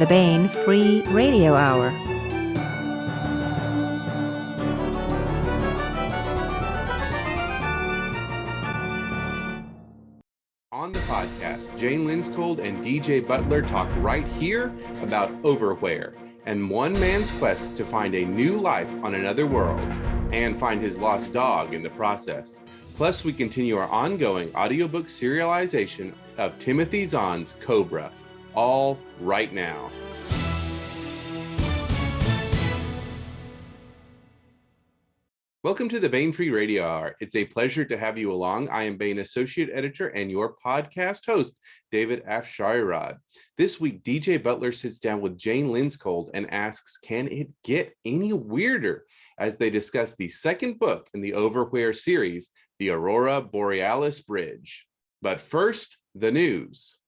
the Baen Free Radio Hour. On the podcast, Jane Lindskold and DJ Butler talk right here about overwhere and one man's quest to find a new life on another world and find his lost dog in the process. Plus, we continue our ongoing audiobook serialization of Timothy Zahn's Cobra, all right now. Welcome to the Baen Free Radio Hour. It's a pleasure to have you along. I am Baen Associate Editor and your podcast host, David Afsharirad. This week, DJ Butler sits down with Jane Lindskold and asks, can it get any weirder? As they discuss the second book in the Overwhere series, the Aurora Borealis Bridge. But first, the news.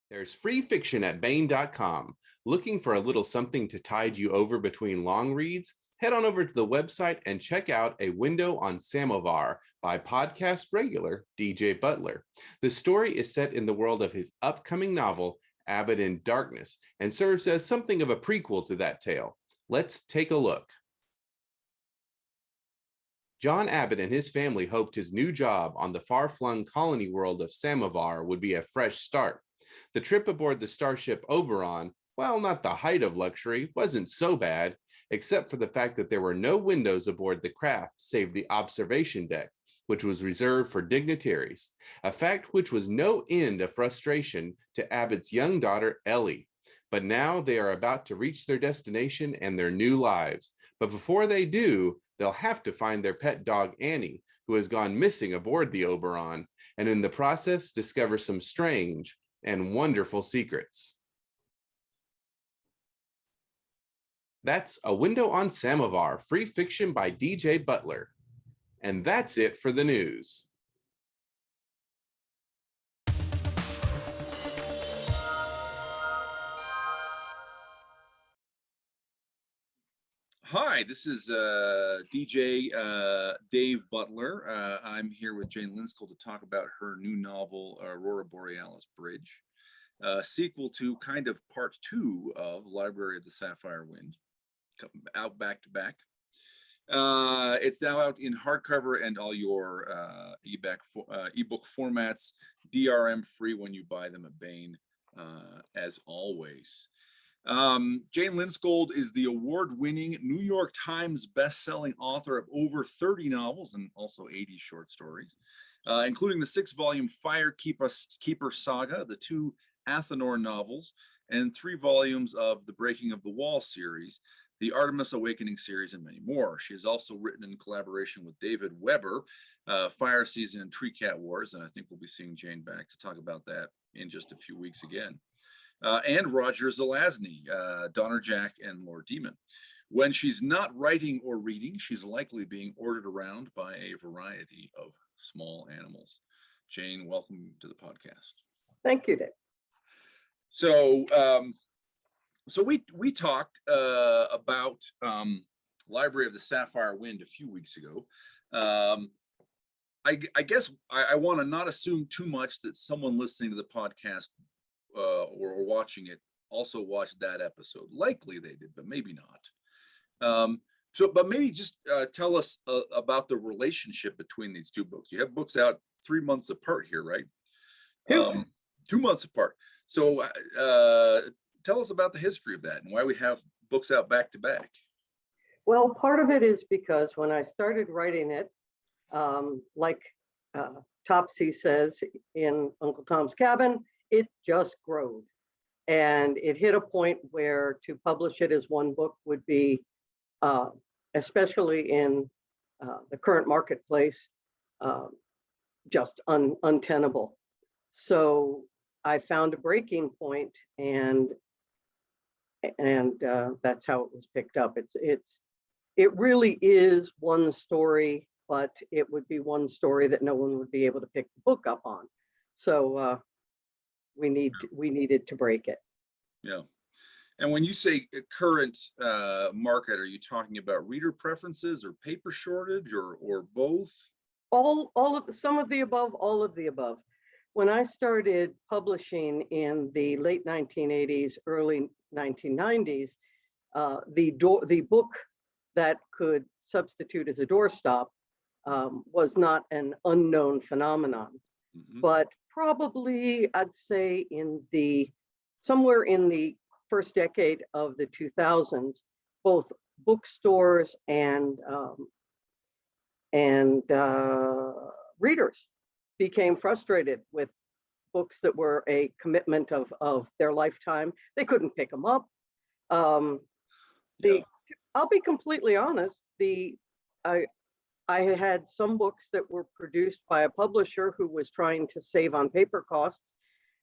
There's free fiction at Baen.com. Looking for a little something to tide you over between long reads? Head on over to the website and check out A Window on Samovar by podcast regular DJ Butler. The story is set in the world of his upcoming novel, Abbott in Darkness, and serves as something of a prequel to that tale. Let's take a look. John Abbott and his family hoped his new job on the far-flung colony world of Samovar would be a fresh start. The trip aboard the starship Oberon, while not the height of luxury, wasn't so bad, except for the fact that there were no windows aboard the craft save the observation deck, which was reserved for dignitaries, a fact which was no end of frustration to Abbott's young daughter, Ellie. But now they are about to reach their destination and their new lives. But before they do, they'll have to find their pet dog, Annie, who has gone missing aboard the Oberon, and in the process discover some strange and wonderful secrets. That's A Window on Samovar, free fiction by DJ Butler. And that's it for the news. Hi, this is DJ Dave Butler. I'm here with Jane Lindskold to talk about her new novel, Aurora Borealis Bridge, sequel to kind of part 2 of Library of the Sapphire Wind, out back to back. It's now out in hardcover and all your ebook formats, DRM free when you buy them at Baen, as always. Jane Lindskold is the award-winning New York Times best-selling author of over 30 novels and also 80 short stories, including the 6-volume Firekeeper saga, the 2 Athenor novels, and 3 volumes of the Breaking of the Wall series, the Artemis Awakening series, and many more. She has also written in collaboration with David Weber, Fire Season and Tree Cat Wars, and I think we'll be seeing Jane back to talk about that in just a few weeks again. And Roger Zelazny, Donner Jack, and Lord Demon. When she's not writing or reading, she's likely being ordered around by a variety of small animals. Jane, welcome to the podcast. Thank you, Dave. So we talked about Library of the Sapphire Wind a few weeks ago. I guess I want to not assume too much that someone listening to the podcast or watching it also watched that episode. Likely they did, but maybe not. But maybe just tell us about the relationship between these 2 books. You have books out 3 months apart here, right? 2 months apart. So tell us about the history of that and why we have books out back to back. Well, part of it is because when I started writing it, like Topsy says in Uncle Tom's Cabin, it just growed. And it hit a point where to publish it as one book would be, especially in the current marketplace, just untenable. So I found a breaking point, and that's how it was picked up. It really is one story, but it would be one story that no one would be able to pick the book up on. So we needed to break it. Yeah. And when you say current market, are you talking about reader preferences or paper shortage or both? all of some of the above, all of the above. When I started publishing in the late 1980s, early 1990s, the book that could substitute as a doorstop was not an unknown phenomenon. Mhm. But probably I'd say somewhere in the first decade of the 2000s, both bookstores and readers became frustrated with books that were a commitment of their lifetime. They couldn't pick them up. Yeah. I'll be completely honest. I had some books that were produced by a publisher who was trying to save on paper costs,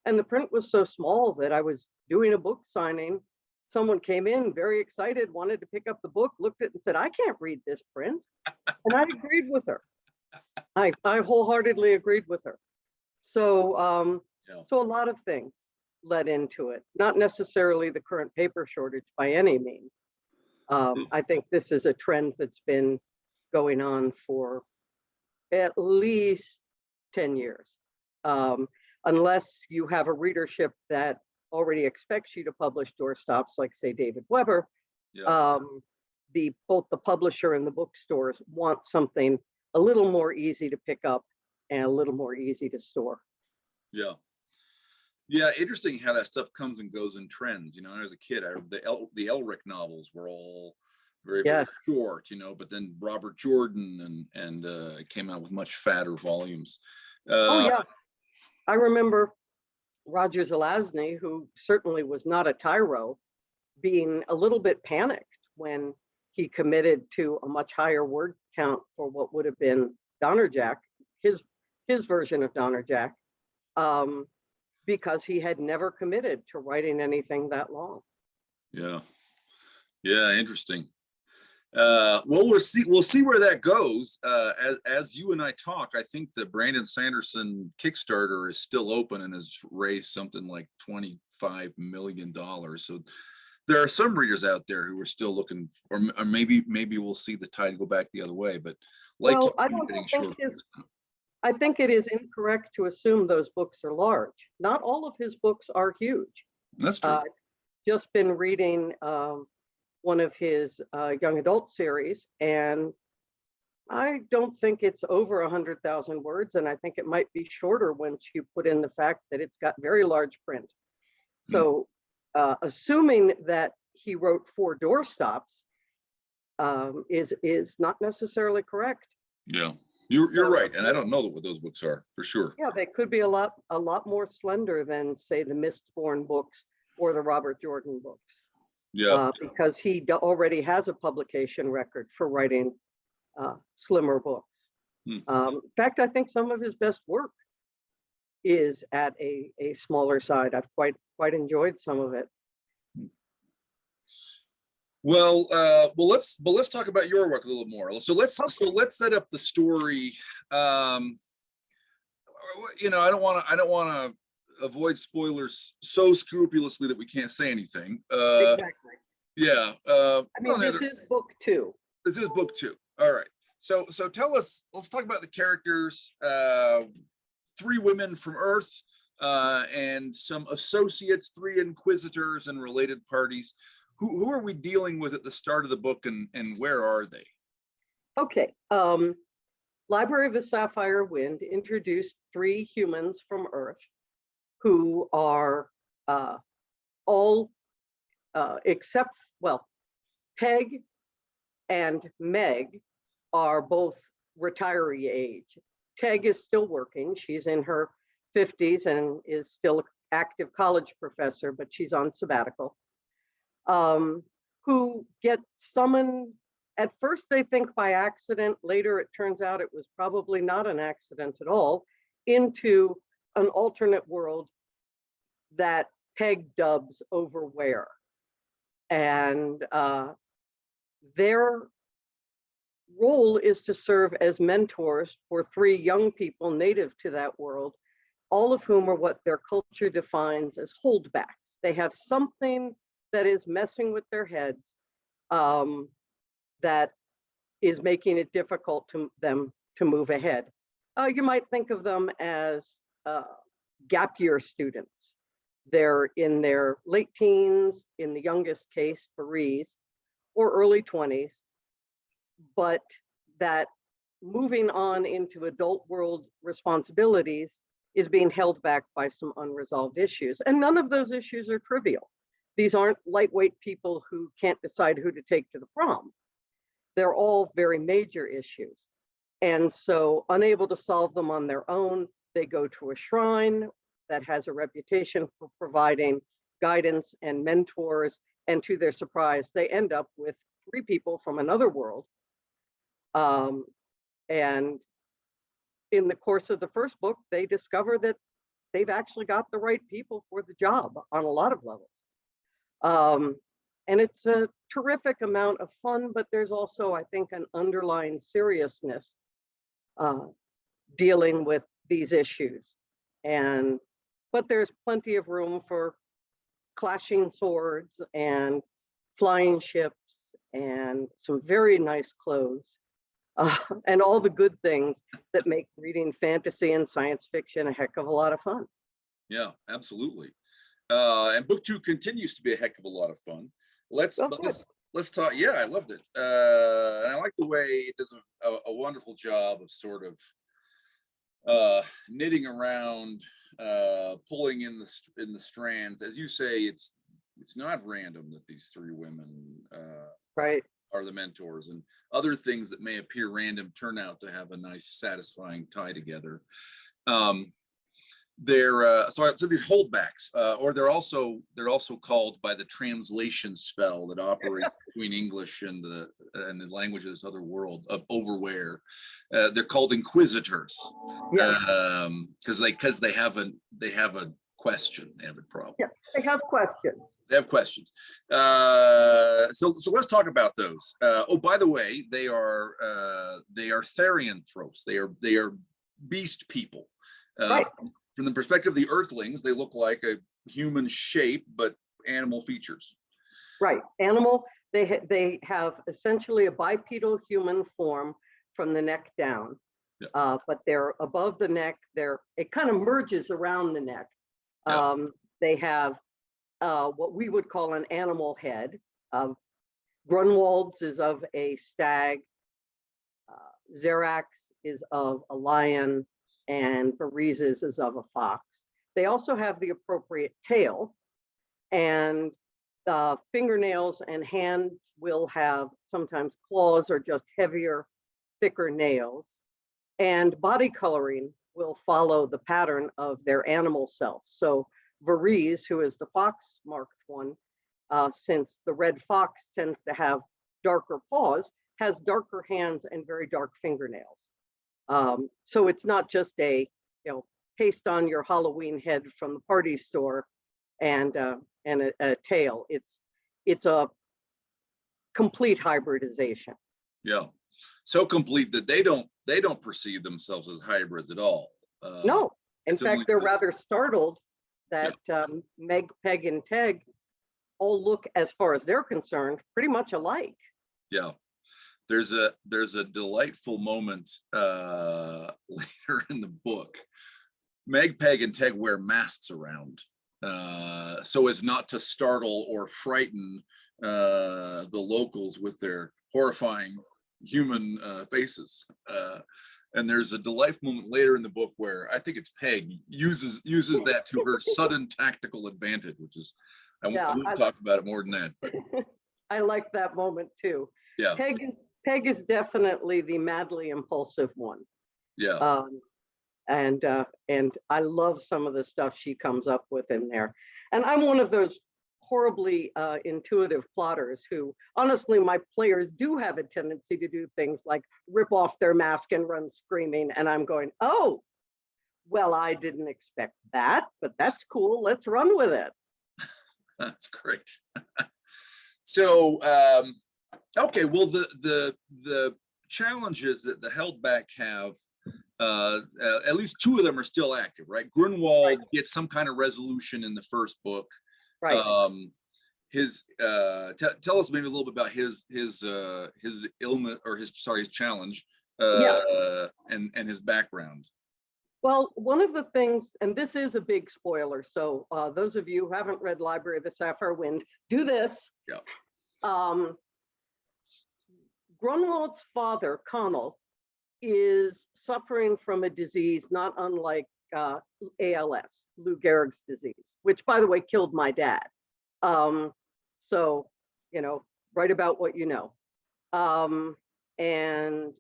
and the print was so small that I was doing a book signing. Someone came in very excited, wanted to pick up the book, looked at it and said, "I can't read this print." And I agreed with her. I wholeheartedly agreed with her. So, so a lot of things led into it, not necessarily the current paper shortage by any means. I think this is a trend that's been going on for at least 10 years. Unless you have a readership that already expects you to publish doorstops, like say David Weber, Yeah. both the publisher and the bookstores want something a little more easy to pick up and a little more easy to store. Yeah. Yeah, interesting how that stuff comes and goes in trends. You know, as a kid, the Elric novels were all very, very Yes. short, you know, but then Robert Jordan and came out with much fatter volumes. Oh yeah, I remember Roger Zelazny, who certainly was not a tyro, being a little bit panicked when he committed to a much higher word count for what would have been Donnerjack, his version of Donnerjack, because he had never committed to writing anything that long. Yeah. Yeah, interesting. Well, we'll see where that goes. As you and I talk, I think the Brandon Sanderson Kickstarter is still open and has raised something like $25 million. So there are some readers out there who are still looking, or maybe we'll see the tide go back the other way. But like, Well, I think it is incorrect to assume those books are large. Not all of his books are huge. That's true. Just been reading one of his young adult series, and I don't think it's over 100,000 words, and I think it might be shorter once you put in the fact that it's got very large print. So assuming that he wrote 4 doorstops is not necessarily correct. Yeah, you're right, and I don't know what those books are for sure. Yeah, they could be a lot more slender than, say, the Mistborn books or the Robert Jordan books. Yeah, because he already has a publication record for writing slimmer books. In fact, I think some of his best work is at a smaller side. I've quite enjoyed some of it. Well, let's talk about your work a little more. So let's set up the story. You know, I don't want to avoid spoilers so scrupulously that we can't say anything. Exactly. Yeah. I mean, this is book 2. This is book 2. All right. So tell us. Let's talk about the characters. 3 women from Earth and some associates, 3 inquisitors and related parties. Who are we dealing with at the start of the book, and where are they? Okay. Library of the Sapphire Wind introduced 3 humans from Earth who are all except, well, Peg and Meg are both retiree age. Peg is still working. She's in her 50s and is still an active college professor, but she's on sabbatical. Who get summoned. At first they think by accident, later it turns out it was probably not an accident at all, into an alternate world that Peg dubs Overwhere. And their role is to serve as mentors for 3 young people native to that world, all of whom are what their culture defines as holdbacks. They have something that is messing with their heads that is making it difficult to them to move ahead. You might think of them as gap year students. They're in their late teens, in the youngest case, Farees, or early 20s, but that moving on into adult world responsibilities is being held back by some unresolved issues. And none of those issues are trivial. These aren't lightweight people who can't decide who to take to the prom. They're all very major issues. And so, unable to solve them on their own, they go to a shrine that has a reputation for providing guidance and mentors. And to their surprise, they end up with 3 people from another world. And in the course of the first book, they discover that they've actually got the right people for the job on a lot of levels. And it's a terrific amount of fun, but there's also, I think, an underlying seriousness dealing with these issues. But there's plenty of room for clashing swords and flying ships and some very nice clothes. And all the good things that make reading fantasy and science fiction a heck of a lot of fun. Yeah, absolutely. And book 2 continues to be a heck of a lot of fun. Let's talk. Yeah, I loved it. And I like the way it does a wonderful job of sort of knitting around, pulling in the strands. As you say, it's not random that these 3 women right. are the mentors, and other things that may appear random turn out to have a nice, satisfying tie together. So these holdbacks, or they're also called by the translation spell that operates between English and the language of this other world of overwear. They're called inquisitors, because they have a question, they have a problem. Yeah, they have questions. They have questions. So let's talk about those. Oh, by the way, they are therianthropes. They are beast people. Right. From the perspective of the Earthlings, they look like a human shape, but animal features. Right. Animal. They have essentially a bipedal human form from the neck down, but they're above the neck. It kind of merges around the neck. They have what we would call an animal head. Grunwald's is of a stag. Xerax is of a lion, and Varese's is of a fox. They also have the appropriate tail, and fingernails and hands will have sometimes claws or just heavier, thicker nails. And body coloring will follow the pattern of their animal self. So Varese, who is the fox marked one, since the red fox tends to have darker paws, has darker hands and very dark fingernails. So it's not just a, paste on your Halloween head from the party store and a tail. It's a complete hybridization. Yeah, so complete that they don't perceive themselves as hybrids at all. No, in fact, they're rather startled that Meg, Peg, and Teg all look, as far as they're concerned, pretty much alike. Yeah. There's a delightful moment later in the book. Meg, Peg, and Teg wear masks around so as not to startle or frighten the locals with their horrifying human faces. And there's a delightful moment later in the book where I think it's Peg uses that to her sudden tactical advantage, which is I won't talk about it more than that. But. I like that moment too. Yeah. Peg is definitely the madly impulsive one. Yeah. And I love some of the stuff she comes up with in there. And I'm one of those horribly intuitive plotters who, honestly, my players do have a tendency to do things like rip off their mask and run screaming. And I'm going, oh, well, I didn't expect that, but that's cool. Let's run with it. That's great. So, okay, well, the challenges that the Heldback have, at least 2 of them are still active, right? Grunwald gets some kind of resolution in the first book. Right. Tell us maybe a little bit about his illness, or his challenge. and his background. Well, one of the things, and this is a big spoiler, so those of you who haven't read Library of the Sapphire Wind, do this. Yeah. Grunwald's father, Connell, is suffering from a disease not unlike ALS, Lou Gehrig's disease, which, by the way, killed my dad. So, you know, write about what you know. And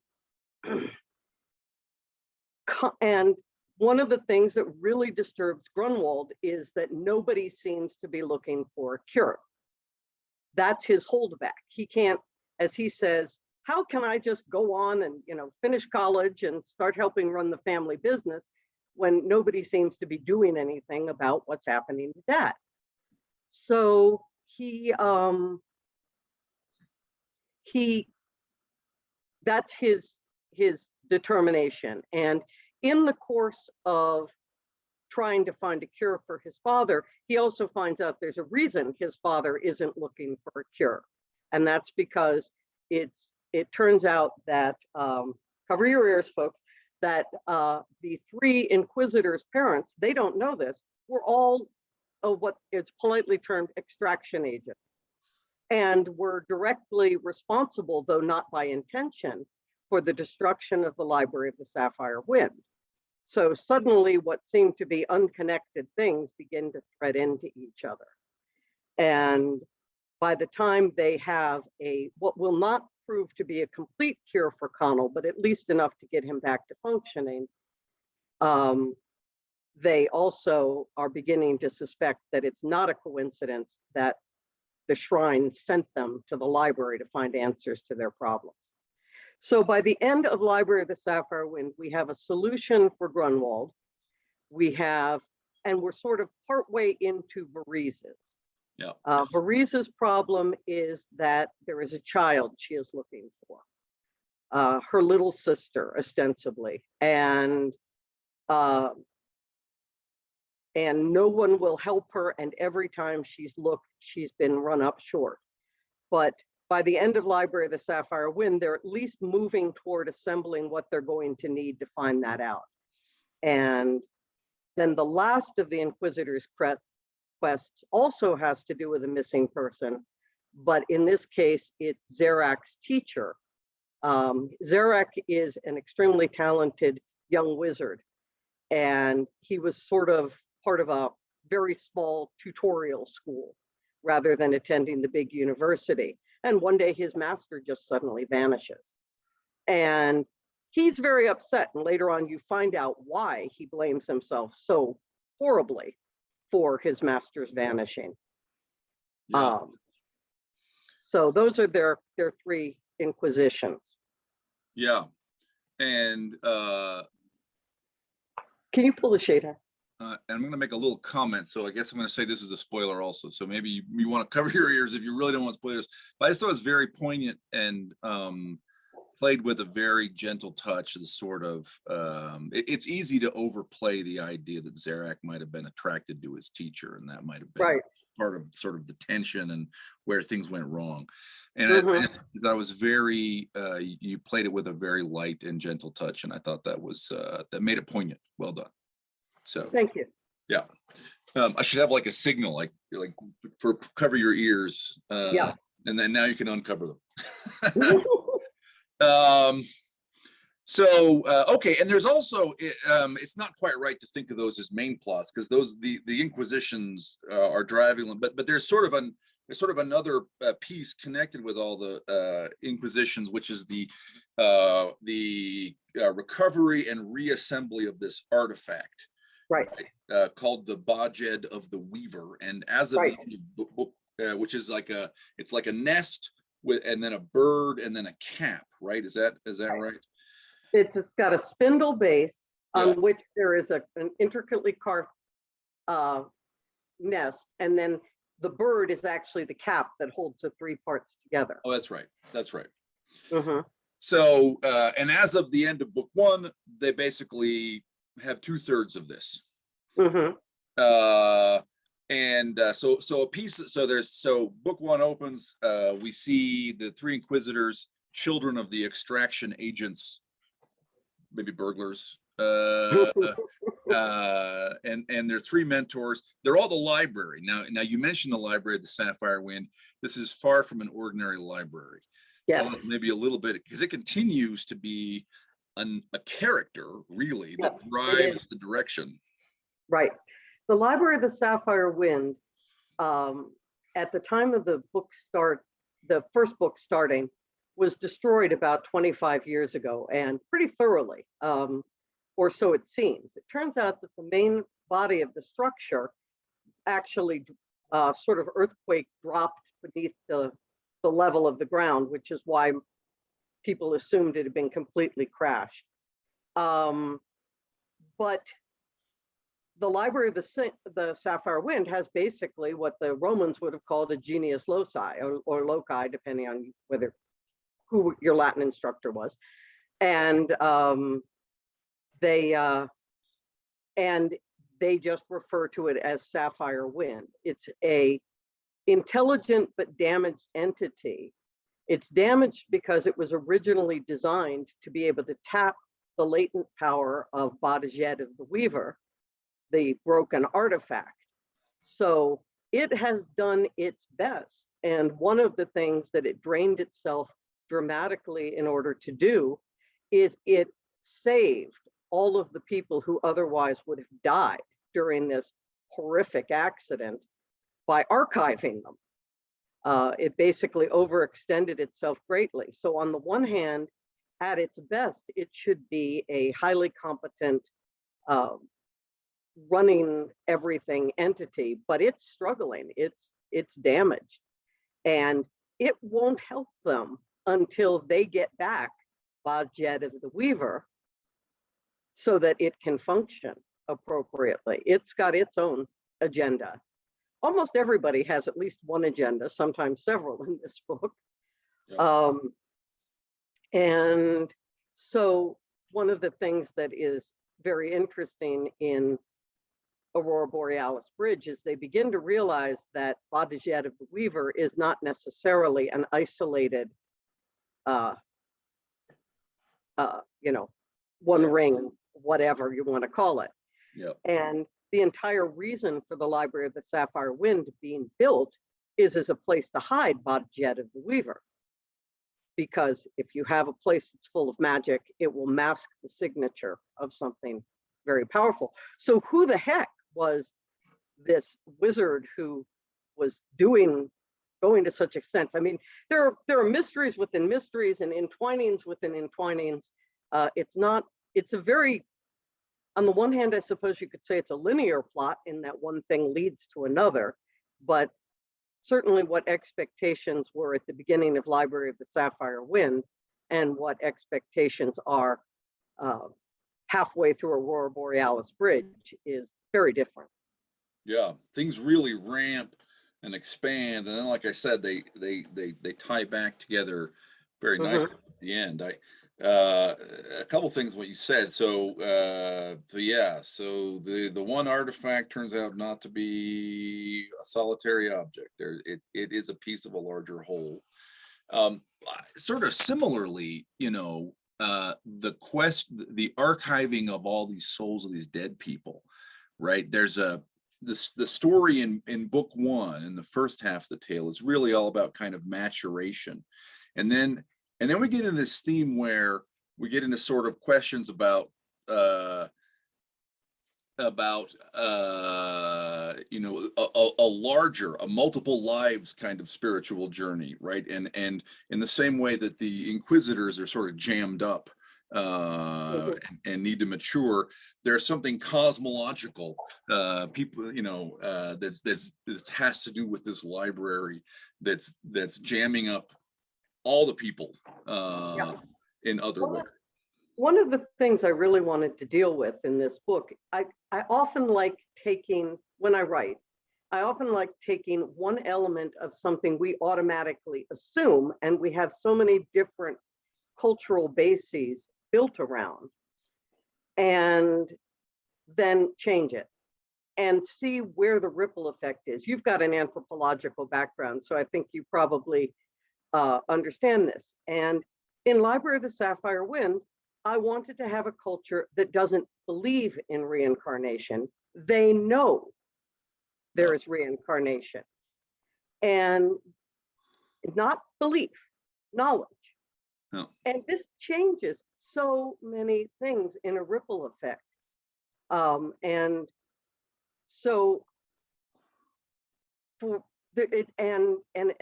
one of the things that really disturbs Grunwald is that nobody seems to be looking for a cure. That's his holdback. He can't, as he says, how can I just go on and, you know, finish college and start helping run the family business when nobody seems to be doing anything about what's happening to Dad? So that's his determination. And in the course of trying to find a cure for his father, he also finds out there's a reason his father isn't looking for a cure. And that's because it turns out that, cover your ears, folks, that the three inquisitors' parents, they don't know this, were all what is politely termed extraction agents, and were directly responsible, though not by intention, for the destruction of the Library of the Sapphire Wind. So suddenly what seemed to be unconnected things begin to thread into each other. And by the time they have what will not prove to be a complete cure for Connell, but at least enough to get him back to functioning, they also are beginning to suspect that it's not a coincidence that the shrine sent them to the library to find answers to their problems. So by the end of Library of the Sapphire Wind, we have a solution for Grunwald. And we're sort of partway into Varise's. Yeah. Varise's problem is that there is a child she is looking for, her little sister, ostensibly, and no one will help her. And every time she's looked, she's been run up short. But by the end of Library of the Sapphire Wind, they're at least moving toward assembling what they're going to need to find that out. And then the last of the Inquisitor's quests also has to do with a missing person, but in this case, it's Zarak's teacher. Zarak is an extremely talented young wizard, and he was sort of part of a very small tutorial school rather than attending the big university. And one day his master just suddenly vanishes. And he's very upset. And later on, you find out why he blames himself so horribly for his master's vanishing. Yeah. So those are their three inquisitions. Yeah. And can you pull the shade out? and I'm going to make a little comment, so I guess I'm going to say this is a spoiler also. So maybe you want to cover your ears if you really don't want spoilers. But I just thought it was very poignant and played with a very gentle touch. The sort of it's easy to overplay the idea that Zarak might have been attracted to his teacher, and that might have been part of sort of the tension and where things went wrong. And that was very you played it with a very light and gentle touch, and I thought that was that made it poignant. Well done. So thank you. Yeah. I should have like a signal, like for cover your ears. Yeah. And then now you can uncover them. Okay, and there's also it's not quite right to think of those as main plots, because those the Inquisitions are driving them, but there's sort of another piece connected with all the Inquisitions, which is the recovery and reassembly of this artifact, right? Called the Bajed of the Weaver, and as of the book, which is like a nest with, and then a bird and then a cap, right? Is that right? It's got a spindle base on which there is an intricately carved nest, and then the bird is actually the cap that holds the three parts together. Oh, that's right. That's right. Mm-hmm. So, and as of the end of book one, they basically have 2/3 of this. Mm-hmm. So book one opens, we see the three Inquisitors, children of the extraction agents, maybe burglars. And their three mentors, they're all the library. Now you mentioned the library of the Sapphire Wind. This is far from an ordinary library. Yes. Tell us maybe a little bit, because it continues to be a character, really, that drives the direction. Right. The Library of the Sapphire Wind, at the time of the first book starting, was destroyed about 25 years ago, and pretty thoroughly, or so it seems. It turns out that the main body of the structure actually sort of earthquake dropped beneath the level of the ground, which is why people assumed it had been completely crashed. But the Library of the Sapphire Wind has basically what the Romans would have called a genius loci, or loci, depending on who your Latin instructor was. And they just refer to it as Sapphire Wind. It's a intelligent but damaged entity. It's damaged because it was originally designed to be able to tap the latent power of Baudijet of the Weaver, the broken artifact. So it has done its best. And one of the things that it drained itself dramatically in order to do is it saved all of the people who otherwise would have died during this horrific accident by archiving them. It basically overextended itself greatly. So on the one hand, at its best, it should be a highly competent running everything entity, but it's struggling, it's damaged. And it won't help them until they get back Baudijet of the Weaver so that it can function appropriately. It's got its own agenda. Almost everybody has at least one agenda, sometimes several in this book. Yeah. And so one of the things that is very interesting in Aurora Borealis Bridge is they begin to realize that Baudijet of the Weaver is not necessarily an isolated, one ring, whatever you want to call it. Yep. And the entire reason for the Library of the Sapphire Wind being built is as a place to hide Baudijet of the Weaver. Because if you have a place that's full of magic, it will mask the signature of something very powerful. So who the heck was this wizard who was going to such extent? I mean, there are mysteries within mysteries and entwinings within entwinings. It's a very, on the one hand, I suppose you could say it's a linear plot in that one thing leads to another, but certainly what expectations were at the beginning of Library of the Sapphire Wind and what expectations are halfway through Aurora Borealis Bridge is very different. Yeah, things really ramp and expand, and then, like I said, they tie back together very nicely at the end. A couple things what you said. So yeah, so the one artifact turns out not to be a solitary object. It is a piece of a larger whole. Sort of similarly, the archiving of all these souls of these dead people, right? There's the story in book one, in the first half of the tale, is really all about kind of maturation, and then we get into this theme where we get into sort of questions about a larger, a multiple lives kind of spiritual journey, right? And in the same way that the Inquisitors are sort of jammed up and need to mature, there's something cosmological, people, that has to do with this library that's jamming up all the people in other ways. One of the things I really wanted to deal with in this book, I often like taking, when I write, I often like taking one element of something we automatically assume, and we have so many different cultural bases built around, and then change it and see where the ripple effect is. You've got an anthropological background, so I think you probably understand this. And in Library of the Sapphire Wind, I wanted to have a culture that doesn't believe in reincarnation. They know there is reincarnation, and not belief, knowledge. No. And this changes so many things in a ripple effect. And so for and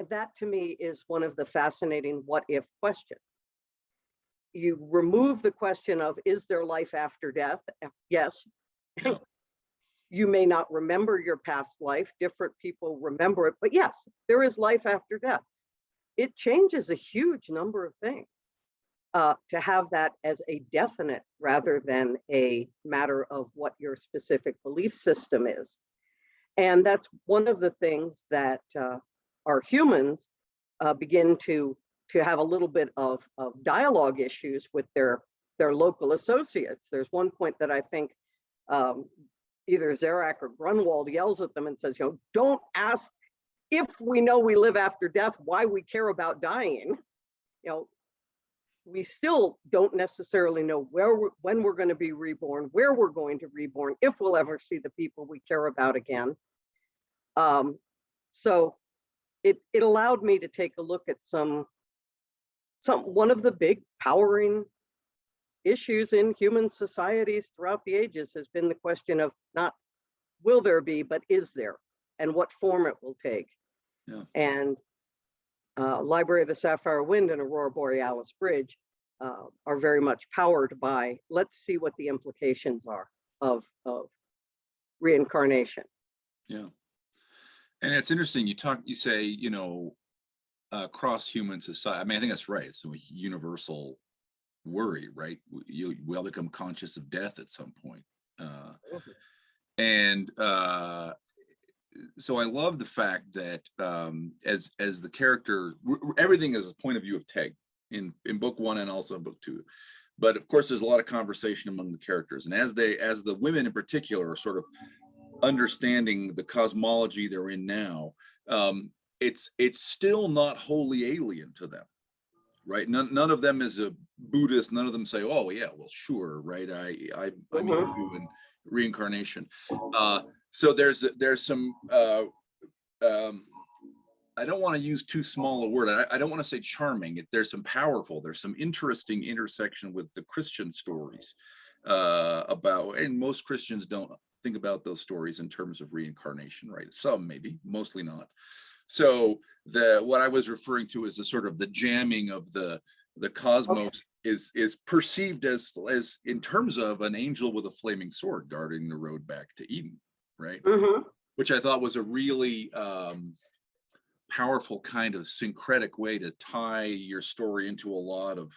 that to me is one of the fascinating what if questions. You remove the question of, is there life after death? Yes. No. You may not remember your past life. Different people remember it, but yes, there is life after death. It changes a huge number of things to have that as a definite rather than a matter of what your specific belief system is. And that's one of the things that our humans begin to have a little bit of dialogue issues with their local associates. There's one point that I think either Zarak or Grunwald yells at them and says, don't ask if we know we live after death, why we care about dying. We still don't necessarily know when we're going to be reborn, where we're going to reborn, if we'll ever see the people we care about again. So it allowed me to take a look at one of the big powering issues in human societies throughout the ages has been the question of not will there be, but is there, and what form it will take. Yeah. And Library of the Sapphire Wind and Aurora Borealis Bridge are very much powered by, let's see what the implications are of reincarnation. Yeah. And it's interesting, you say, cross-human society. I mean, I think that's right. It's a universal worry, right? We all become conscious of death at some point. So I love the fact that as the character, everything is a point of view of Teg in book one and also in book two. But of course, there's a lot of conversation among the characters. And as the women in particular are sort of understanding the cosmology they're in now, it's still not wholly alien to them, right? None of them is a Buddhist. None of them say, "Oh yeah, well sure, right? I'm Hindu and reincarnation." So there's some. I don't want to use too small a word. I don't want to say charming. There's some powerful. There's some interesting intersection with the Christian stories about, and most Christians don't think about those stories in terms of reincarnation, right? Some maybe, mostly not. So what I was referring to is the sort of the jamming of the cosmos is perceived as in terms of an angel with a flaming sword guarding the road back to Eden, right? Mm-hmm. Which I thought was a really powerful kind of syncretic way to tie your story into a lot of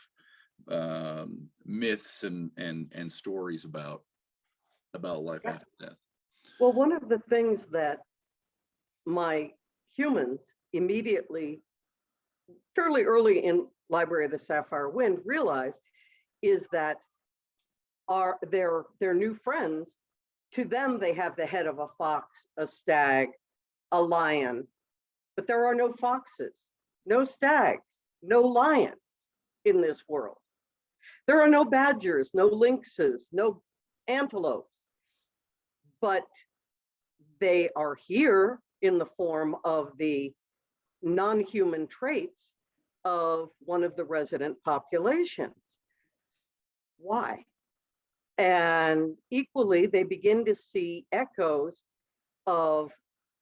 myths and stories about life after death. Well, one of the things that my humans immediately, fairly early in Library of the Sapphire Wind, realized is that their new friends, to them, they have the head of a fox, a stag, a lion, but there are no foxes, no stags, no lions in this world. There are no badgers, no lynxes, no antelopes, but they are here in the form of the non-human traits of one of the resident populations. Why? And equally, they begin to see echoes of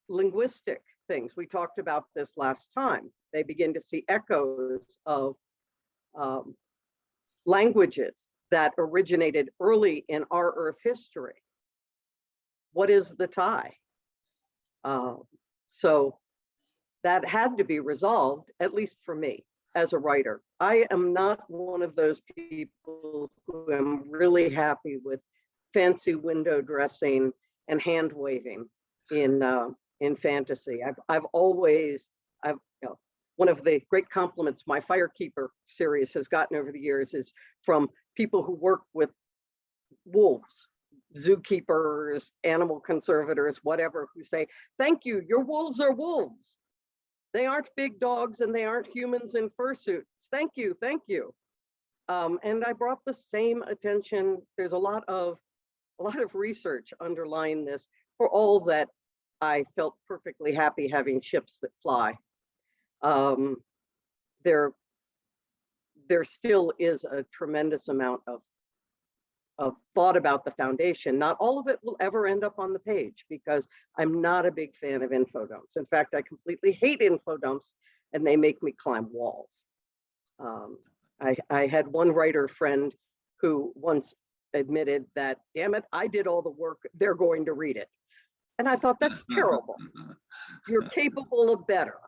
linguistic things. We talked about this last time. They begin to see echoes of languages that originated early in our Earth history. What is the tie? So that had to be resolved, at least for me as a writer. I am not one of those people who am really happy with fancy window dressing and hand waving in fantasy. I've always, one of the great compliments my Firekeeper series has gotten over the years is from people who work with wolves, zookeepers, animal conservators, whatever, who say, thank you, your wolves are wolves. They aren't big dogs and they aren't humans in fursuits. Thank you, thank you. And I brought the same attention. There's a lot of research underlying this for all that I felt perfectly happy having ships that fly. There still is a tremendous amount of thought about the foundation. Not all of it will ever end up on the page because I'm not a big fan of infodumps. In fact, I completely hate infodumps and they make me climb walls. I had one writer friend who once admitted that, damn it, I did all the work, they're going to read it. And I thought, that's terrible. You're capable of better.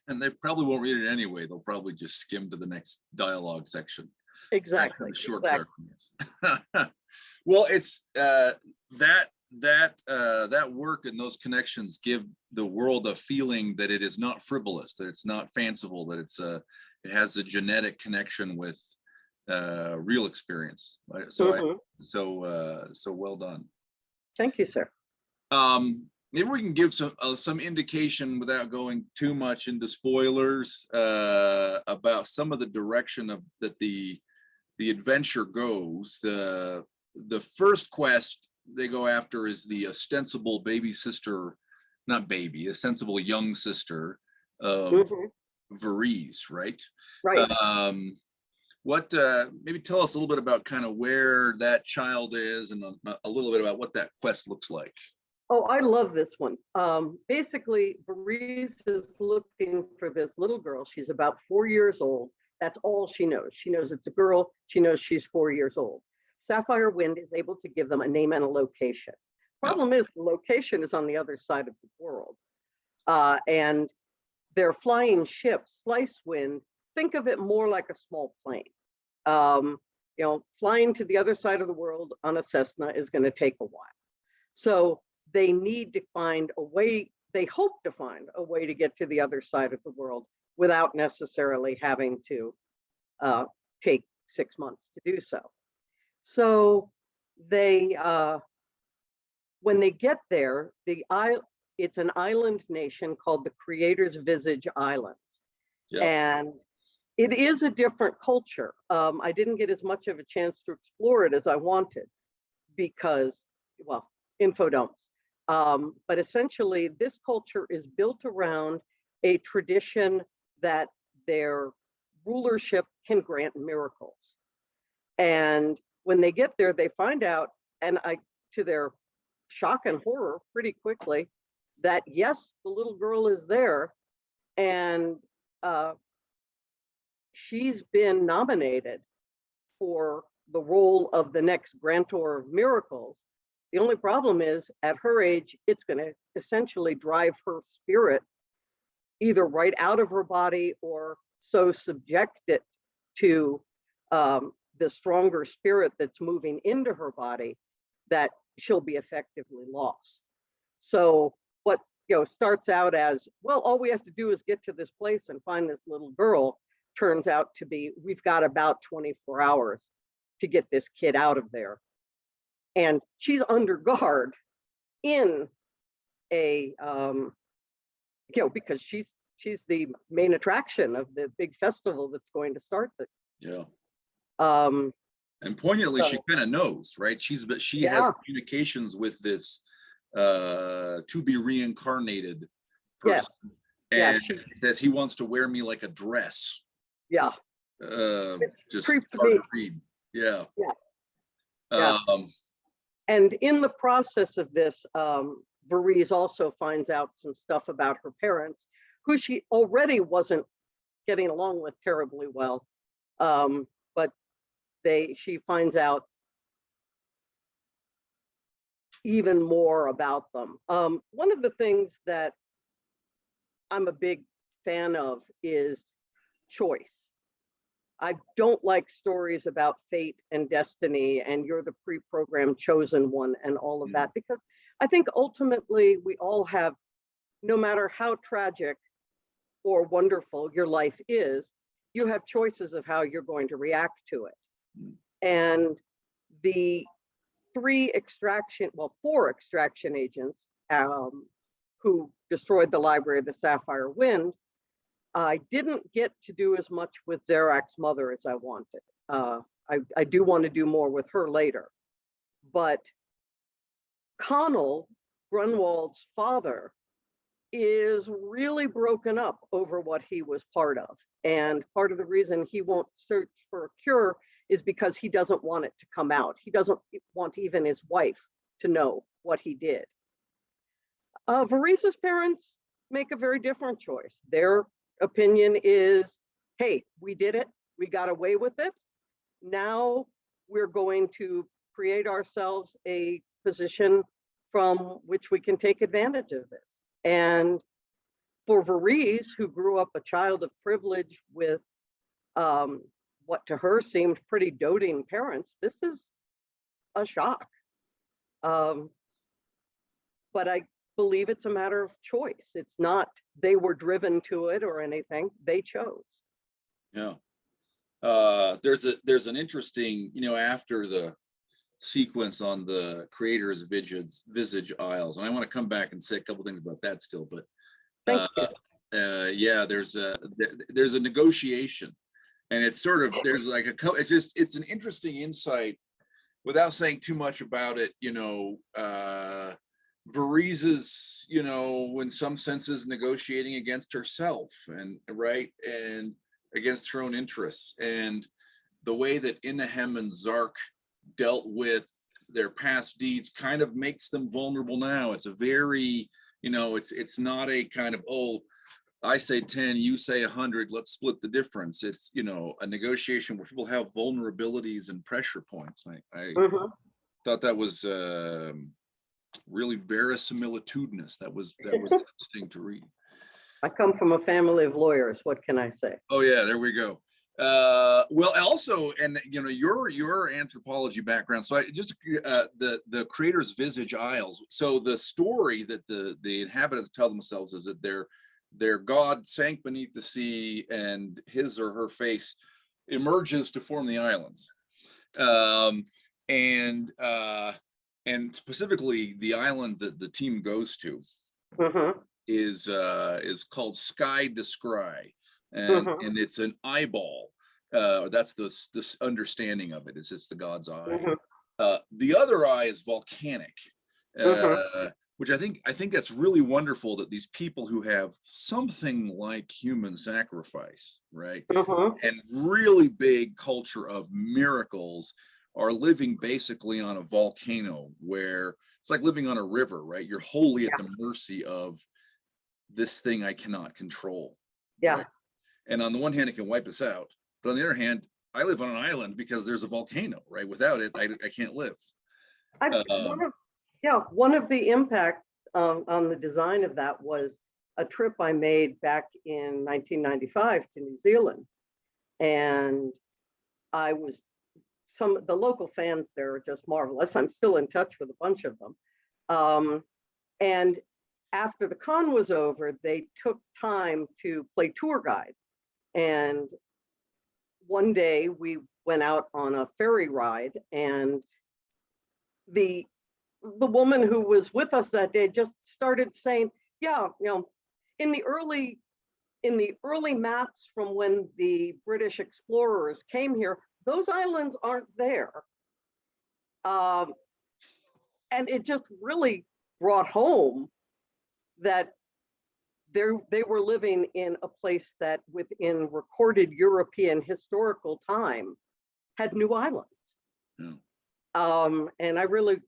And they probably won't read it anyway. They'll probably just skim to the next dialogue section. Exactly. Short Exactly. documents. Well, it's that work and those connections give the world a feeling that it is not frivolous, that it's not fanciful, that it has a genetic connection with real experience. Right? So so well done. Thank you, sir. Maybe we can give some indication without going too much into spoilers about some of the direction that the adventure goes. The first quest they go after is the ostensible baby sister, not baby, ostensible young sister of Varese, right? Right. What maybe tell us a little bit about kind of where that child is and a little bit about what that quest looks like. Oh, I love this one. Basically, Varese is looking for this little girl. She's about 4 years old. That's all she knows. She knows it's a girl. She knows she's 4 years old. Sapphire Wind is able to give them a name and a location. Problem is, the location is on the other side of the world. And their flying ship, Slice Wind, think of it more like a small plane. You know, flying to the other side of the world on a Cessna is going to take a while. So they need to find a way, they hope to find a way to get to the other side of the world without necessarily having to take 6 months to do so. So they, when they get there, it's an island nation called the Creator's Visage Islands. Yeah. And it is a different culture. I didn't get as much of a chance to explore it as I wanted because, well, infodumps. But essentially, this culture is built around a tradition that their rulership can grant miracles. And when they get there, they find out, and to their shock and horror pretty quickly, that yes, the little girl is there, and she's been nominated for the role of the next grantor of miracles. The only problem is, at her age, it's going to essentially drive her spirit either right out of her body or so subject it to the stronger spirit that's moving into her body that she'll be effectively lost. So what starts out as, well, all we have to do is get to this place and find this little girl, turns out to be, we've got about 24 hours to get this kid out of there. And she's under guard in a, because she's the main attraction of the big festival that's going to start. Yeah. And poignantly, she kind of knows, right? She has communications with this to be reincarnated person. Yes. And he says he wants to wear me like a dress. Yeah. Just hard to read. Yeah. Yeah. And in the process of this, Varese also finds out some stuff about her parents, who she already wasn't getting along with terribly well. But she finds out even more about them. One of the things that I'm a big fan of is choice. I don't like stories about fate and destiny and you're the pre-programmed chosen one and all of that, because I think ultimately we all have, no matter how tragic or wonderful your life is, you have choices of how you're going to react to it. And the four extraction agents who destroyed the Library of the Sapphire Wind I didn't get to do as much with Zarak's mother as I wanted. I do want to do more with her later. But Connell, Grunwald's father, is really broken up over what he was part of. And part of the reason he won't search for a cure is because he doesn't want it to come out. He doesn't want even his wife to know what he did. Varisa's parents make a very different choice. Their opinion is, hey, we did it. We got away with it. Now we're going to create ourselves a position from which we can take advantage of this. And for Varese, who grew up a child of privilege with what to her seemed pretty doting parents, this is a shock. But I believe it's a matter of choice. It's not they were driven to it or anything, they chose. Yeah. There's an interesting, after the sequence on the creator's visage isles, and I want to come back and say a couple things about that still, but Thank you. yeah, there's a negotiation, and it's sort of, there's like it's an interesting insight without saying too much about it. Varese's, in some senses negotiating against herself and against her own interests, and the way that Inahem and Zark dealt with their past deeds kind of makes them vulnerable now. It's a very, it's not a kind of, oh, I say 10, you say 100, let's split the difference. It's, a negotiation where people have vulnerabilities and pressure points. I thought that was really verisimilitudinous. That was interesting to read. I come from a family of lawyers. What can I say? Oh yeah, there we go. Well, also, and your anthropology background. So the creator's visage isles. So the story that the inhabitants tell themselves is that their god sank beneath the sea, and his or her face emerges to form the islands. And specifically, the island that the team goes to is called Sky Descry. And it's an eyeball. That's this understanding of it. It's the god's eye. The other eye is volcanic, which I think that's really wonderful, that these people who have something like human sacrifice, right, and really big culture of miracles, are living basically on a volcano, where it's like living on a river, right? You're wholly at the mercy of this thing I cannot control. Yeah. Right? And on the one hand, it can wipe us out. But on the other hand, I live on an island because there's a volcano, right? Without it, I can't live. One of the impact on the design of that was a trip I made back in 1995 to New Zealand. And the local fans there are just marvelous. I'm still in touch with a bunch of them. And after the con was over, they took time to play tour guide. And one day we went out on a ferry ride, and the woman who was with us that day just started saying, yeah, in the early maps from when the British explorers came here, those islands aren't there. And it just really brought home that they were living in a place that within recorded European historical time had new islands. And I really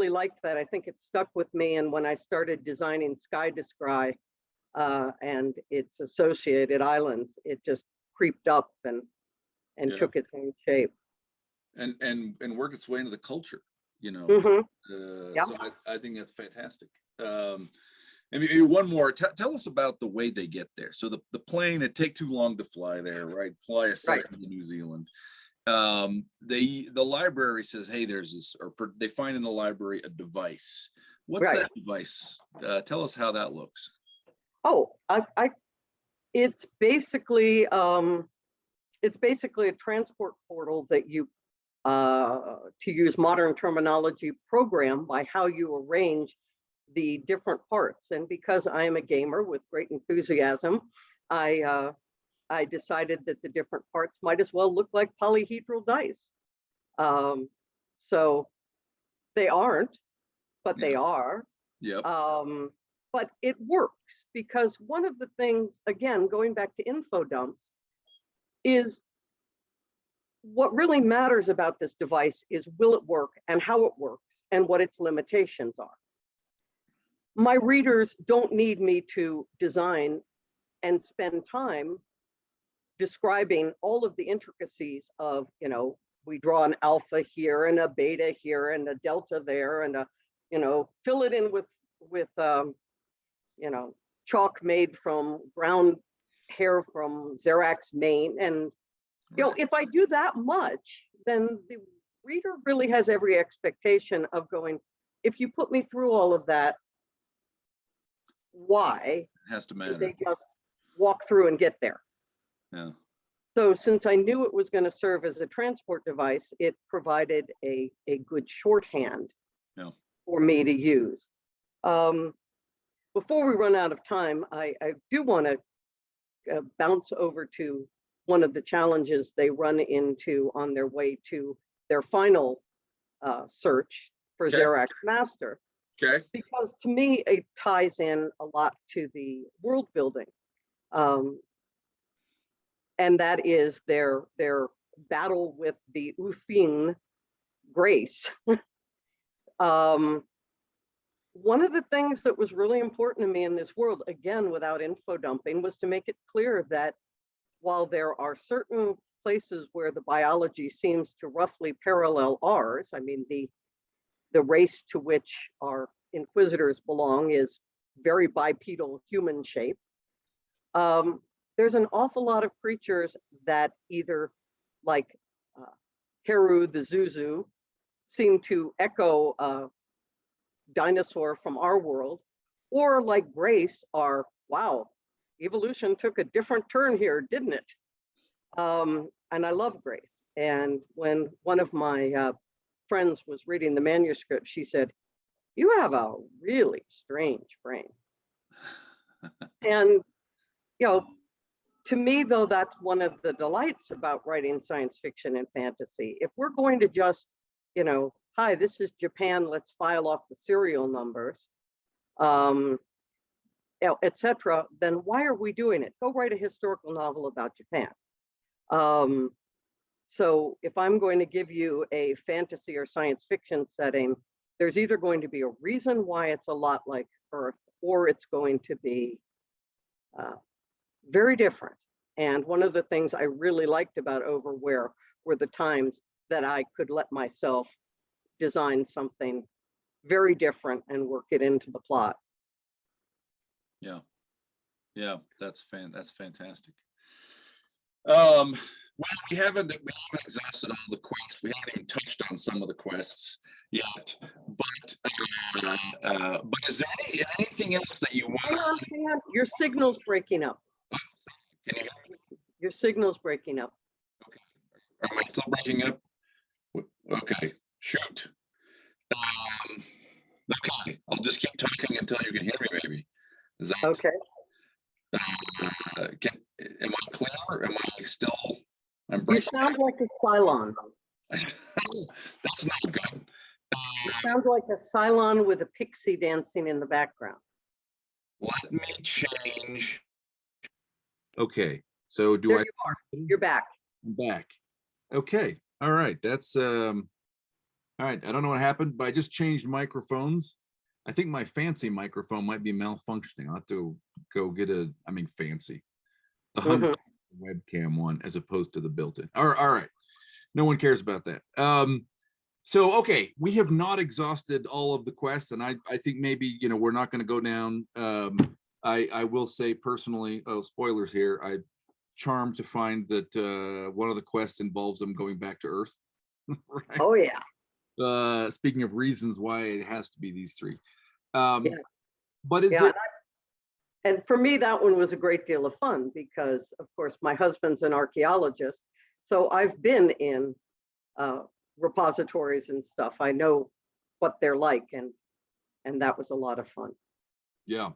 liked that. I think it stuck with me. And when I started designing Sky Descry and its associated islands, it just creeped up and took its own shape. And worked its way into the culture, So I think that's fantastic. And maybe one more. Tell us about the way they get there. So the plane, it take too long to fly there, right? Fly a Cessna to New Zealand. The library says, hey, there's this, or they find in the library a device. What's that device? Tell us how that looks. Oh, it's basically a transport portal that you, to use modern terminology, program by how you arrange the different parts. And because I am a gamer with great enthusiasm, I decided that the different parts might as well look like polyhedral dice. So they aren't, but they are. Yep. But it works because one of the things, again, going back to info dumps, is what really matters about this device is will it work and how it works and what its limitations are. My readers don't need me to design and spend time describing all of the intricacies of, you know, we draw an alpha here and a beta here and a delta there and a, you know, fill it in with you know, chalk made from ground hair from Xerox, Maine. And, you know, if I do that much, then the reader really has every expectation of going, if you put me through all of that, why? It has to matter. They just walk through and get there. Yeah. So since I knew it was going to serve as a transport device, it provided a good shorthand for me to use. Before we run out of time, I do want to bounce over to one of the challenges they run into on their way to their final search for Xerox Master. Okay. Because to me, it ties in a lot to the world building. And that is their battle with the Uthing Grace. One of the things that was really important to me in this world, again, without info dumping, was to make it clear that while there are certain places where the biology seems to roughly parallel ours, I mean, the race to which our inquisitors belong is very bipedal human shape. There's an awful lot of creatures that either, like Heru the Zuzu, seem to echo dinosaur from our world, or like Grace are, wow, evolution took a different turn here, didn't it? And I love Grace. And when one of my friends was reading the manuscript, she said, "You have a really strange brain." And, you know, to me, though, that's one of the delights about writing science fiction and fantasy. If we're going to just, you know, hi, this is Japan, let's file off the serial numbers, etc., then why are we doing it? Go write a historical novel about Japan. So if I'm going to give you a fantasy or science fiction setting, there's either going to be a reason why it's a lot like Earth, or it's going to be very different. And one of the things I really liked about Overwhere were the times that I could let myself design something very different and work it into the plot. Yeah, that's fantastic. Well, we haven't exhausted all the quests. We haven't even touched on some of the quests yet. But is there anything else that you want? Hang on. Your signal's breaking up. Can you hear me? Your signal's breaking up. Okay. Am I still breaking up? Okay. Shoot. Okay. I'll just keep talking until you can hear me. Maybe. Is that okay? Am I clear? Am I still? You sound like a Cylon. That's not good. You sound like a Cylon with a pixie dancing in the background. Let me change. Okay. So do there I? You are. You're back. I'm back. Okay. All right. That's all right. I don't know what happened, but I just changed microphones. I think my fancy microphone might be malfunctioning. I'll have to go get fancy. The 100 webcam one as opposed to the built-in. All right. No one cares about that. So, okay, we have not exhausted all of the quests, and I think maybe, we're not going to go down. I will say personally, spoilers here, I'm charmed to find that one of the quests involves them going back to Earth. Right? Oh, yeah. Speaking of reasons why it has to be these three. Yeah. But is it? And for me, that one was a great deal of fun because, of course, my husband's an archaeologist. So I've been in repositories and stuff. I know what they're like, and that was a lot of fun. Yeah.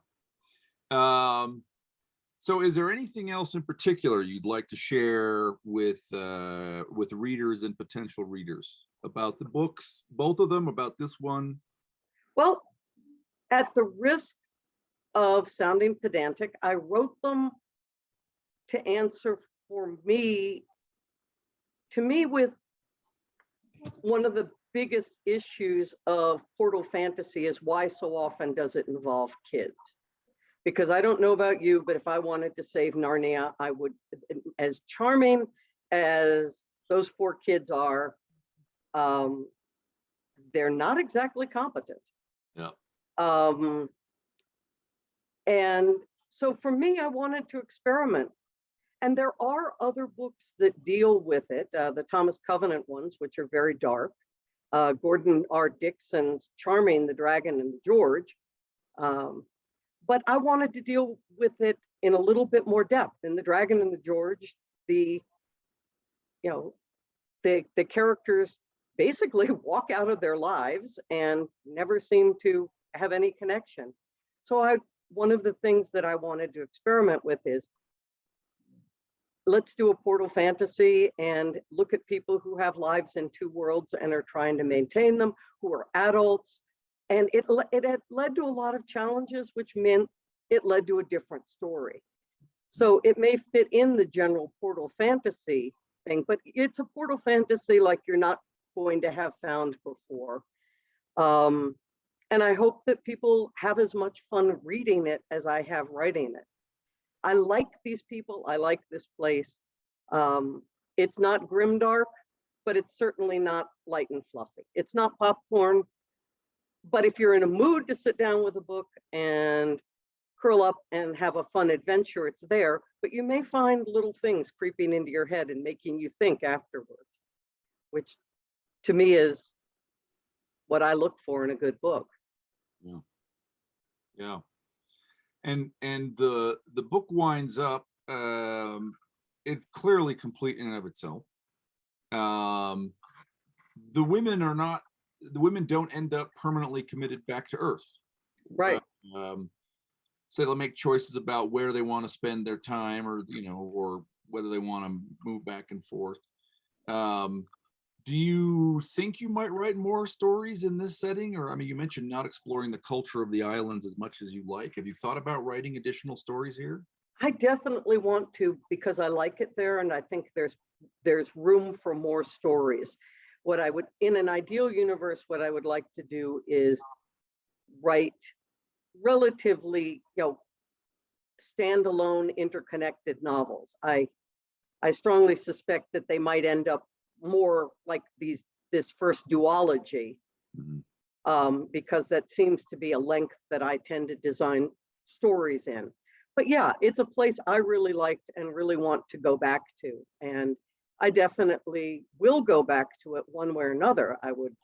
So is there anything else in particular you'd like to share with readers and potential readers about the books, both of them, about this one? Well, at the risk of sounding pedantic, I wrote them to answer for me, to me, with one of the biggest issues of portal fantasy is why so often does it involve kids? Because I don't know about you, but if I wanted to save Narnia, I would, as charming as those 4 kids are, they're not exactly competent. Yeah. And so for me, I wanted to experiment. And there are other books that deal with it, the Thomas Covenant ones, which are very dark. Gordon R. Dixon's charming The Dragon and the George. But I wanted to deal with it in a little bit more depth. In The Dragon and the George, the characters basically walk out of their lives and never seem to have any connection. So one of the things that I wanted to experiment with is, let's do a portal fantasy and look at people who have lives in 2 worlds and are trying to maintain them, who are adults. And it had led to a lot of challenges, which meant it led to a different story. So it may fit in the general portal fantasy thing, but it's a portal fantasy like you're not going to have found before. And I hope that people have as much fun reading it as I have writing it. I like these people, I like this place. It's not grimdark, but it's certainly not light and fluffy. It's not popcorn, but if you're in a mood to sit down with a book and curl up and have a fun adventure, it's there, but you may find little things creeping into your head and making you think afterwards, which to me is what I look for in a good book. Yeah. Yeah. And the book winds up, it's clearly complete in and of itself. The women don't end up permanently committed back to Earth. Right. So they'll make choices about where they want to spend their time, or or whether they want to move back and forth. Do you think you might write more stories in this setting? Or, I mean, you mentioned not exploring the culture of the islands as much as you like. Have you thought about writing additional stories here? I definitely want to, because I like it there, and I think there's room for more stories. What I would, in an ideal universe, what I would like to do is write relatively, standalone, interconnected novels. I strongly suspect that they might end up more like this first duology, because that seems to be a length that I tend to design stories in. But yeah, it's a place I really liked and really want to go back to. And I definitely will go back to it one way or another. I would,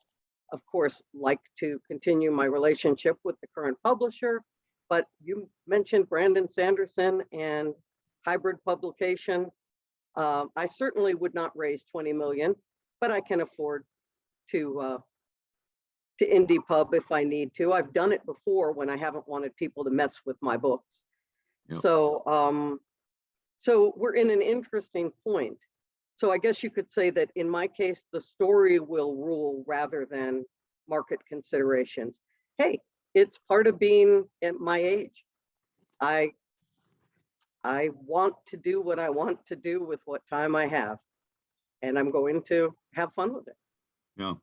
of course, like to continue my relationship with the current publisher, but you mentioned Brandon Sanderson and hybrid publication. I certainly would not raise 20 million, but I can afford to indie pub if I need to. I've done it before when I haven't wanted people to mess with my books. Yep. So we're in an interesting point. So I guess you could say that in my case, the story will rule rather than market considerations. Hey, it's part of being at my age. I want to do what I want to do with what time I have, and I'm going to have fun with it. Yeah.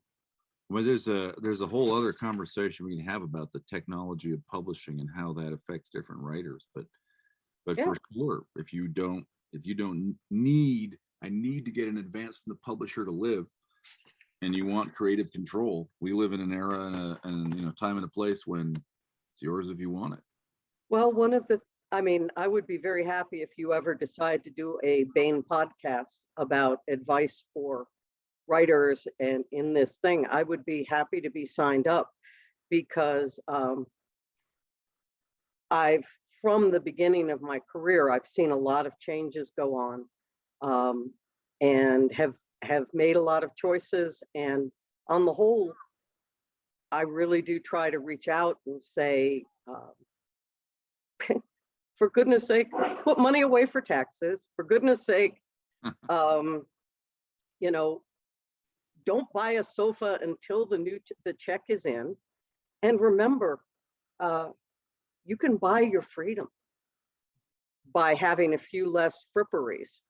Well, there's a whole other conversation we can have about the technology of publishing and how that affects different writers. But yeah, for sure, if you don't need, I need to get an advance from the publisher to live, and you want creative control, we live in an era and a time and a place when it's yours if you want it. Well, I would be very happy if you ever decide to do a Baen podcast about advice for writers, and in this thing, I would be happy to be signed up, because from the beginning of my career, I've seen a lot of changes go on, and have made a lot of choices. And on the whole, I really do try to reach out and say, for goodness sake, put money away for taxes. For goodness sake, you know, don't buy a sofa until the check is in. And remember, you can buy your freedom by having a few less fripperies.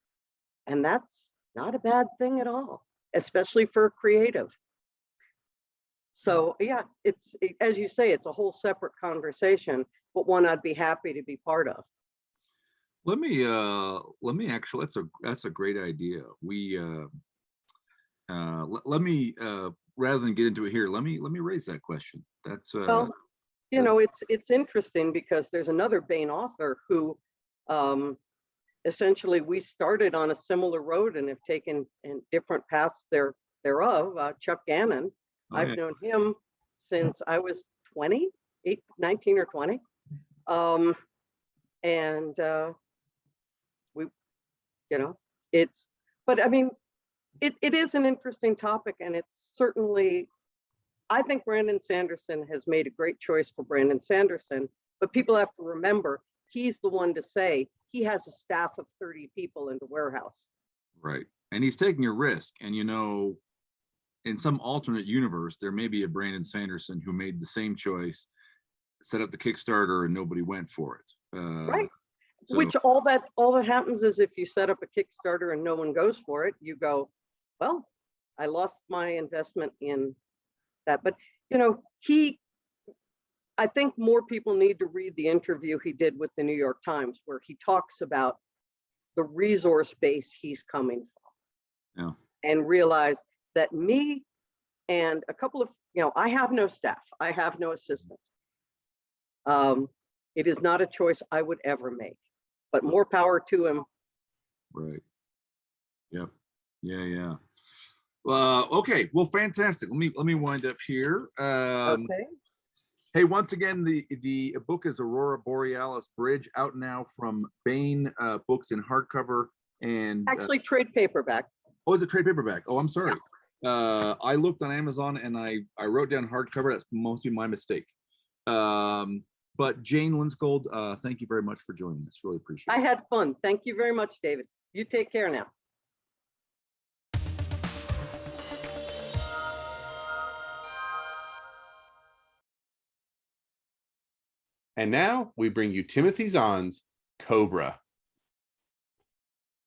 And that's not a bad thing at all, especially for a creative. So yeah, as you say, it's a whole separate conversation, but one I'd be happy to be part of. Let me actually, that's a great idea. Let me rather than get into it here, let me raise that question. That's well, you know, it's interesting because there's another Baen author who essentially we started on a similar road and have taken in different paths thereof. Chuck Gannon. Oh, I've known him since I was 19 or 20. And we, you know, but I mean, it is an interesting topic, and it's certainly, I think Brandon Sanderson has made a great choice for Brandon Sanderson, but people have to remember, he's the one to say he has a staff of 30 people in the warehouse. right. And he's taking a risk. And, you know, in some alternate universe, there may be a Brandon Sanderson who made the same choice, set up the Kickstarter, and nobody went for it. Right. So, Which all that happens is if you set up a Kickstarter and no one goes for it, you go, well, I lost my investment in that. But, you know, I think more people need to read the interview he did with the New York Times, where he talks about the resource base he's coming from. yeah. And realize that me and a couple of, you know, I have no staff, I have no assistant. It is not a choice I would ever make, but more power to him. Right. Yep. Yeah. Okay. Well, fantastic. Let me wind up here. Okay. Hey, once again, the book is Aurora Borealis Bridge, out now from Baen Books in hardcover and Actually, trade paperback. Oh, is it trade paperback? Oh, I'm sorry. I looked on Amazon and I wrote down hardcover. That's mostly my mistake. But Jane Lindskold, thank you very much for joining us. Really appreciate it. I had fun. Thank you very much, David. You take care now. And now we bring you Timothy Zahn's Cobra.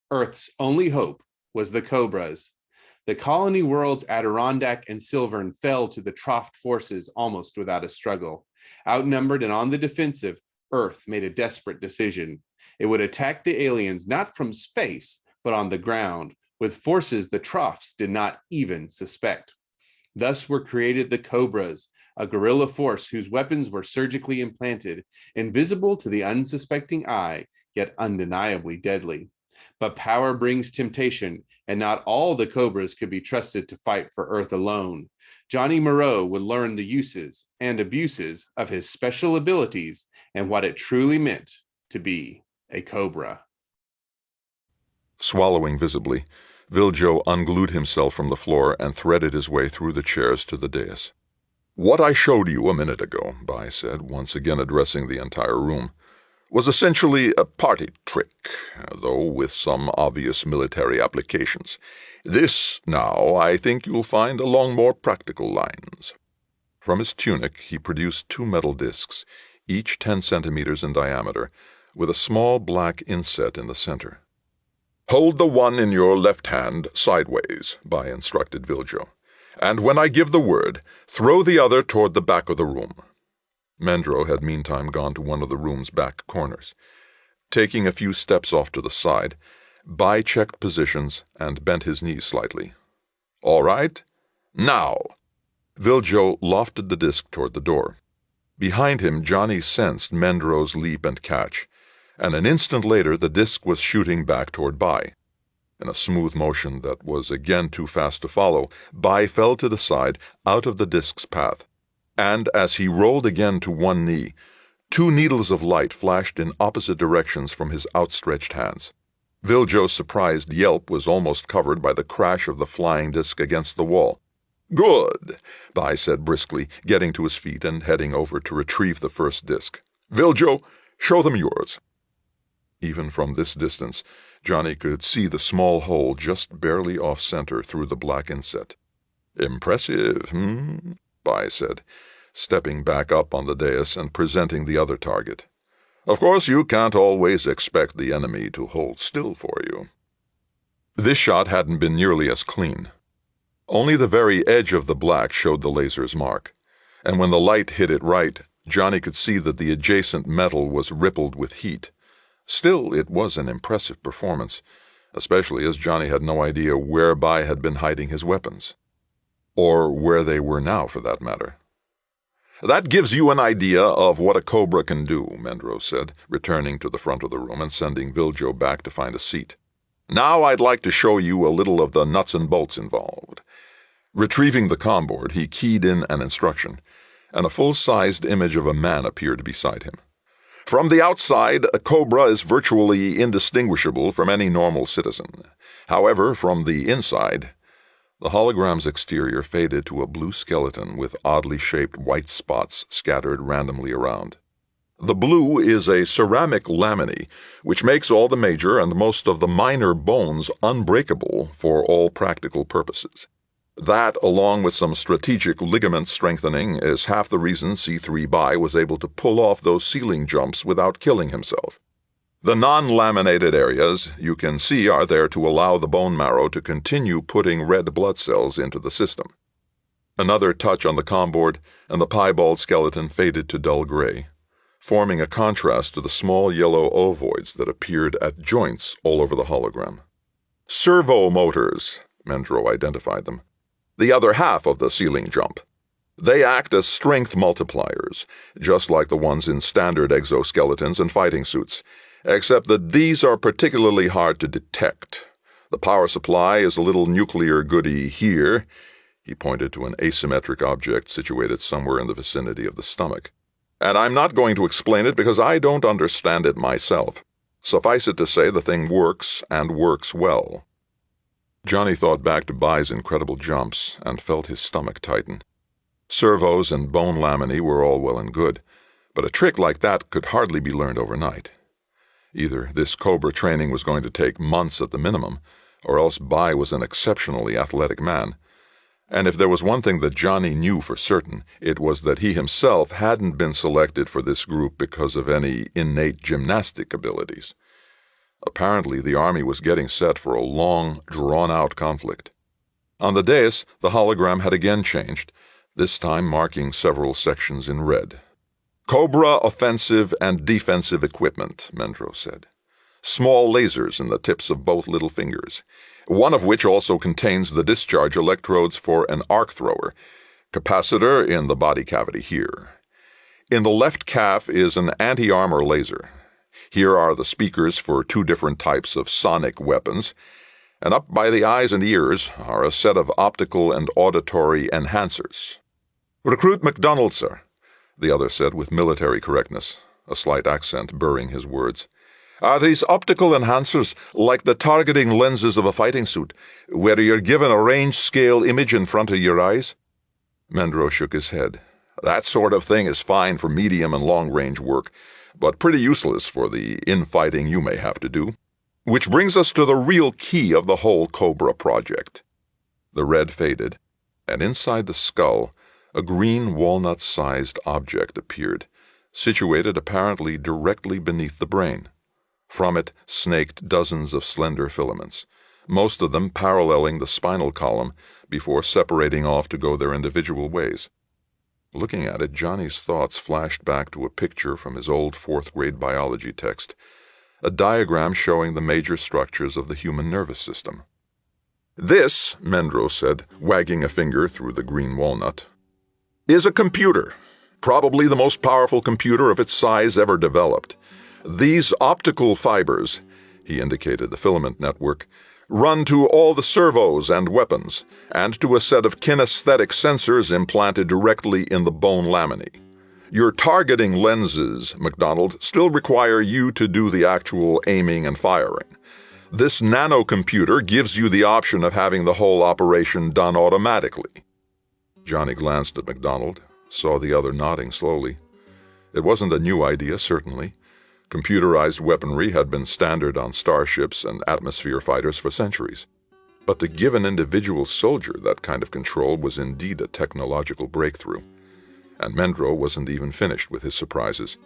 Earth's only hope was the Cobras. The colony worlds Adirondack and Silvern fell to the Troft forces almost without a struggle. Outnumbered and on the defensive, Earth made a desperate decision. It would attack the aliens not from space, but on the ground, with forces the Trofts did not even suspect. Thus were created the Cobras, a guerrilla force whose weapons were surgically implanted, invisible to the unsuspecting eye, yet undeniably deadly. But power brings temptation, and not all the Cobras could be trusted to fight for Earth alone. Johnny Moreau would learn the uses and abuses of his special abilities and what it truly meant to be a Cobra. Swallowing visibly, Viljo unglued himself from the floor and threaded his way through the chairs to the dais. "What I showed you a minute ago," Bai said, once again addressing the entire room, "was essentially a party trick, though with some obvious military applications. This, now, I think you'll find along more practical lines." From his tunic, he produced 2 metal discs, each 10 centimeters in diameter, with a small black inset in the center. "Hold the one in your left hand sideways," Bai instructed Viljo, "and when I give the word, throw the other toward the back of the room." Mendro had meantime gone to one of the room's back corners. Taking a few steps off to the side, Bai checked positions and bent his knees slightly. "All right? Now!" Viljo lofted the disc toward the door. Behind him, Johnny sensed Mendro's leap and catch, and an instant later the disc was shooting back toward Bai. In a smooth motion that was again too fast to follow, Bai fell to the side, out of the disc's path. And as he rolled again to one knee, 2 needles of light flashed in opposite directions from his outstretched hands. Viljo's surprised yelp was almost covered by the crash of the flying disc against the wall. "Good," Bai said briskly, getting to his feet and heading over to retrieve the first disc. "Viljo, show them yours." Even from this distance, Johnny could see the small hole just barely off-center through the black inset. "Impressive, Baen said, stepping back up on the dais and presenting the other target. "Of course, you can't always expect the enemy to hold still for you." This shot hadn't been nearly as clean. Only the very edge of the black showed the laser's mark, and when the light hit it right, Johnny could see that the adjacent metal was rippled with heat. Still, it was an impressive performance, especially as Johnny had no idea where Baen had been hiding his weapons. Or where they were now, for that matter. "That gives you an idea of what a Cobra can do," Mendro said, returning to the front of the room and sending Viljo back to find a seat. "Now I'd like to show you a little of the nuts and bolts involved." Retrieving the comm board, he keyed in an instruction, and a full-sized image of a man appeared beside him. "From the outside, a Cobra is virtually indistinguishable from any normal citizen. However, from the inside..." The hologram's exterior faded to a blue skeleton with oddly shaped white spots scattered randomly around. "The blue is a ceramic laminae, which makes all the major and most of the minor bones unbreakable for all practical purposes. That, along with some strategic ligament strengthening, is half the reason C3 Baen was able to pull off those ceiling jumps without killing himself. The non-laminated areas, you can see, are there to allow the bone marrow to continue putting red blood cells into the system." Another touch on the comm board, and the piebald skeleton faded to dull gray, forming a contrast to the small yellow ovoids that appeared at joints all over the hologram. "Servo motors," Mendro identified them. "The other half of the ceiling jump. They act as strength multipliers, just like the ones in standard exoskeletons and fighting suits, except that these are particularly hard to detect. The power supply is a little nuclear goodie here." He pointed to an asymmetric object situated somewhere in the vicinity of the stomach. "And I'm not going to explain it because I don't understand it myself. Suffice it to say the thing works, and works well." Johnny thought back to Baen's incredible jumps and felt his stomach tighten. Servos and bone laminae were all well and good, but a trick like that could hardly be learned overnight. Either this Cobra training was going to take months at the minimum, or else Baen was an exceptionally athletic man. And if there was one thing that Johnny knew for certain, it was that he himself hadn't been selected for this group because of any innate gymnastic abilities. Apparently, the army was getting set for a long, drawn-out conflict. On the dais, the hologram had again changed, this time marking several sections in red. "Cobra offensive and defensive equipment," Mendro said. "Small lasers in the tips of both little fingers, one of which also contains the discharge electrodes for an arc thrower, capacitor in the body cavity here. In the left calf is an anti-armor laser. Here are the speakers for 2 different types of sonic weapons, and up by the eyes and ears are a set of optical and auditory enhancers." "Recruit MacDonald, sir," the other said with military correctness, a slight accent burring his words. "Are these optical enhancers like the targeting lenses of a fighting suit, where you're given a range-scale image in front of your eyes?" Mendro shook his head. "That sort of thing is fine for medium and long-range work, but pretty useless for the infighting you may have to do. Which brings us to the real key of the whole Cobra project." The red faded, and inside the skull, a green walnut-sized object appeared, situated apparently directly beneath the brain. From it snaked dozens of slender filaments, most of them paralleling the spinal column before separating off to go their individual ways. Looking at it, Johnny's thoughts flashed back to a picture from his old 4th-grade biology text, a diagram showing the major structures of the human nervous system. "This," Mendro said, wagging a finger through the green walnut, "is a computer, probably the most powerful computer of its size ever developed. These optical fibers," he indicated the filament network, "run to all the servos and weapons, and to a set of kinesthetic sensors implanted directly in the bone laminae. Your targeting lenses, MacDonald, still require you to do the actual aiming and firing. This nanocomputer gives you the option of having the whole operation done automatically." Johnny glanced at MacDonald, saw the other nodding slowly. It wasn't a new idea, certainly, Computerized weaponry had been standard on starships and atmosphere fighters for centuries. But to give an individual soldier that kind of control was indeed a technological breakthrough. And Mendro wasn't even finished with his surprises.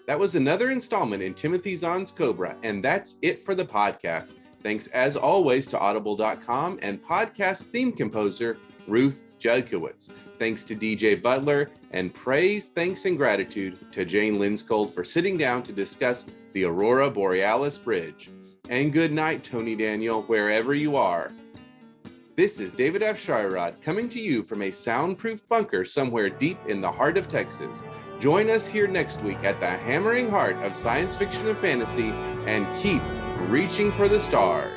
That was another installment in Timothy Zahn's Cobra, and that's it for the podcast. Thanks as always to Audible.com and podcast theme composer Ruth Judkowitz. Thanks to DJ Butler, and praise, thanks, and gratitude to Jane Lindskold for sitting down to discuss the Aurora Borealis Bridge. And good night, Tony Daniel, wherever you are. This is David F. Shirod coming to you from a soundproof bunker somewhere deep in the heart of Texas. Join us here next week at the hammering heart of science fiction and fantasy, and keep reaching for the stars.